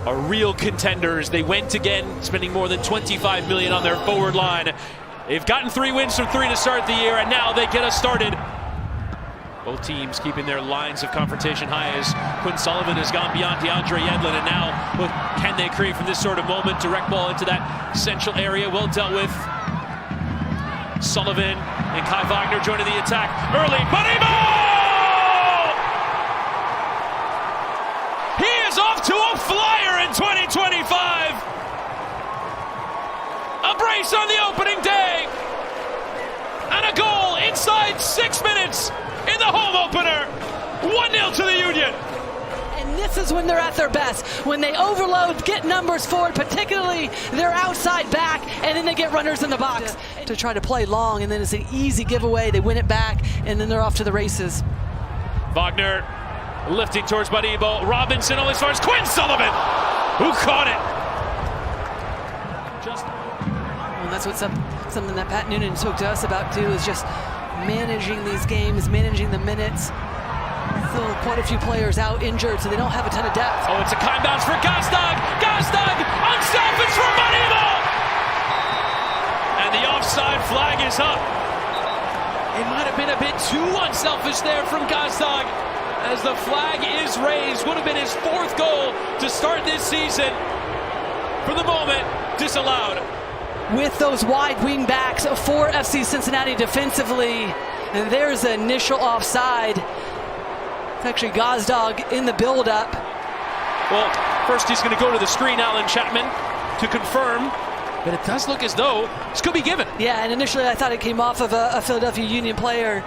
are real contenders. They went again, spending more than $25 million on their forward line. They've gotten 3 wins from 3 to start the year, and now they get us started. Both teams keeping their lines of confrontation high as Quinn Sullivan has gone beyond DeAndre Yedlin, and now what can they create from this sort of moment? Direct ball into that central area, well dealt with. Sullivan and Kai Wagner joining the attack early. Baribo! He is off to a flyer in 2025. A brace on the opening day, and a goal inside 6 minutes in the home opener. 1-0 to the Union. And this is when they're at their best, when they overload, get numbers forward, particularly their outside back, and then they get runners in the box to try to play long, and then it's an easy giveaway. They win it back, and then they're off to the races. Wagner lifting towards Baribo. Robinson only as far as Quinn Sullivan, who caught it. And that's what something that Pat Noonan spoke to us about too, is just managing these games, managing the minutes. Still quite a few players out injured, so they don't have a ton of depth. Oh, it's a kind bounce for Gazdag. Gazdag unselfish for Baribo. And the offside flag is up. It might have been a bit too unselfish there from Gazdag, as the flag is raised. Would have been his 4th goal to start this season. For the moment, disallowed. With those wide wing backs for FC Cincinnati defensively, and there's the initial offside. It's actually Gazdag in the build-up. Well, first he's going to go to the screen, Alan Chapman, to confirm. But it does look as though this could be given. Yeah, and initially I thought it came off of a Philadelphia Union player.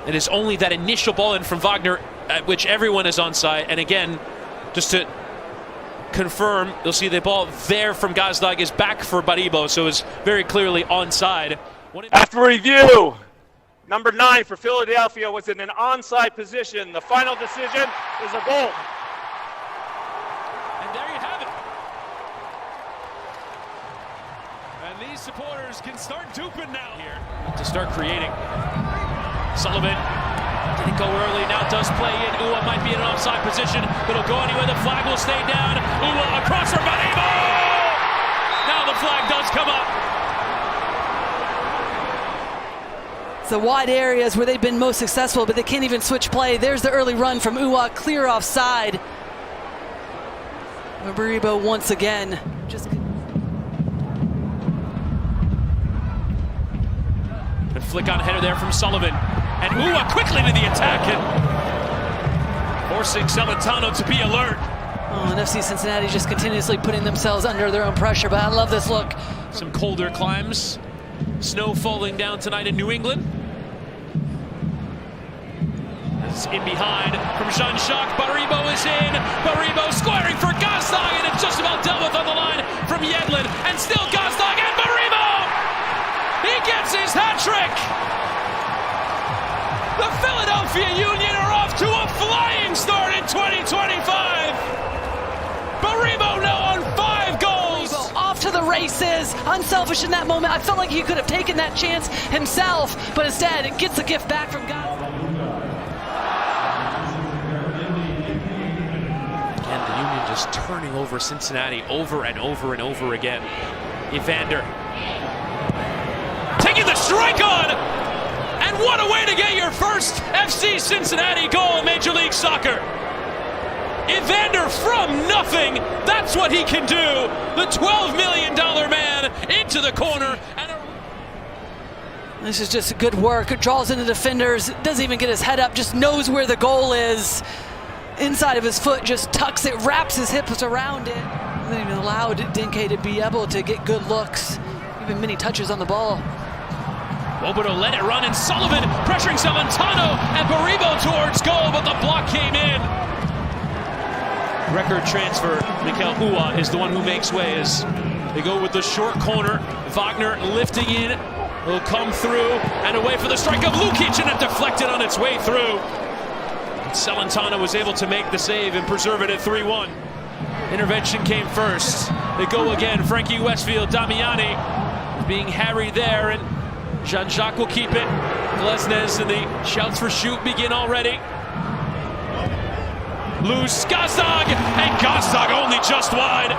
It is only that initial ball in from Wagner, at which everyone is onside. And again, just to confirm, you'll see the ball there from Gazdag is back for Baribo, so it's very clearly onside. After review, number 9 for Philadelphia was in an onside position. The final decision is a goal. And there you have it. And these supporters can start duping now here to start creating. Sullivan didn't go early, now does play in. Uwa might be in an offside position, but it'll go anywhere. The flag will stay down. Uwa across for Baribo! Now the flag does come up. It's the wide areas where they've been most successful, but they can't even switch play. There's the early run from Uwa, clear offside. Baribo once again. A flick on header there from Sullivan. And Uwa quickly to the attack, and forcing Celentano to be alert. Oh, and FC Cincinnati just continuously putting themselves under their own pressure, but I love this look. Some colder climes. Snow falling down tonight in New England. It's in behind from Jean-Jacques. Baribo is in. Baribo squaring for Gazdag, and it's just about dealt with on the line from Yedlin. And still Gazdag and Baribo! He gets his hat trick! The Philadelphia Union are off to a flying start in 2025. Baribo now on 5 goals. Baribo off to the races, unselfish in that moment. I felt like he could have taken that chance himself, but instead it gets a gift back from God. Again, the Union just turning over Cincinnati over and over and over again. Evander taking the strike on. And what a way to get your first FC Cincinnati goal in Major League Soccer. Evander from nothing, that's what he can do. The $12 million man into the corner. This is just good work. It draws into defenders, doesn't even get his head up, just knows where the goal is. Inside of his foot, just tucks it, wraps his hips around it. And then even allowed Dinke to be able to get good looks, even many touches on the ball. Obodo let it run, and Sullivan pressuring Celentano, and Baribo towards goal, but the block came in. Record transfer, Mikel Uwa is the one who makes way as they go with the short corner. Wagner lifting in, will come through, and away for the strike of Lukic, and it deflected on its way through. Celentano was able to make the save and preserve it at 3-1. Intervention came first. They go again, Frankie Westfield, Damiani being harried there, and Jean-Jacques will keep it. Glesnes and the shouts for shoot begin already. Loose, Gazdag, and Gazdag only just wide.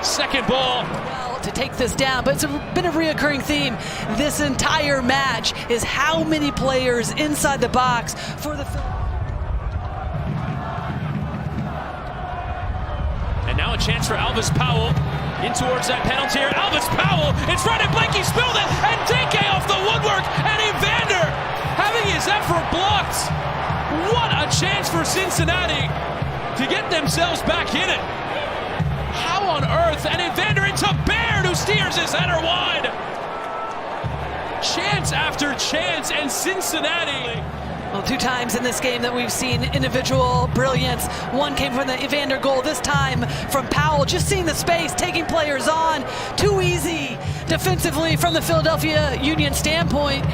Second ball. Well, to take this down, but it's been a reoccurring theme this entire match is how many players inside the box for the. And now a chance for Alvis Powell in towards that penalty area. Alvis Powell, it's right at Blakey, spilled it, and Dinke off the woodwork, and Evander having his effort blocked. What a chance for Cincinnati to get themselves back in it. How on earth? And Evander into Baird, who steers his header wide. Chance after chance, and Cincinnati. Well, 2 times in this game that we've seen individual brilliance. One came from the Evander goal, this time from Powell, just seeing the space, taking players on. Too easy defensively from the Philadelphia Union standpoint.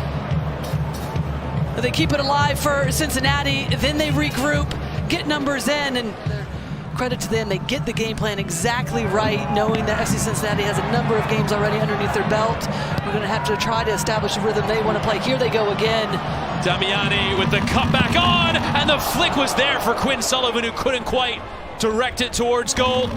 They keep it alive for Cincinnati, then they regroup, get numbers in, and credit to them, they get the game plan exactly right, knowing that FC Cincinnati has a number of games already underneath their belt. We're going to have to try to establish the rhythm they want to play. Here they go again. Damiani with the cutback on, and the flick was there for Quinn Sullivan, who couldn't quite direct it towards goal.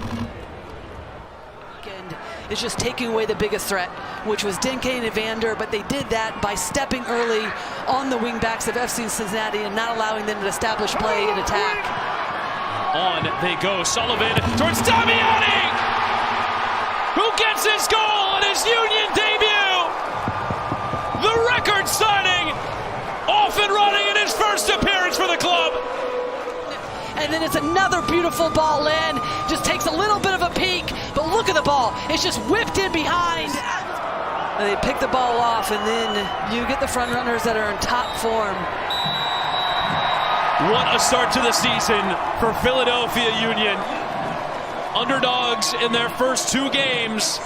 Is just taking away the biggest threat, which was Dinke and Evander, but they did that by stepping early on the wing backs of FC Cincinnati and not allowing them to establish play and attack. On they go, Sullivan towards Damiani, who gets his goal on his Union debut. The record signing, off and running in his first appearance for the club. And then it's another beautiful ball in, just takes a little bit of a peek, but look at the ball, it's just whipped in behind. They pick the ball off, and then you get the front runners that are in top form. What a start to the season for Philadelphia Union. Underdogs in their first 2 games.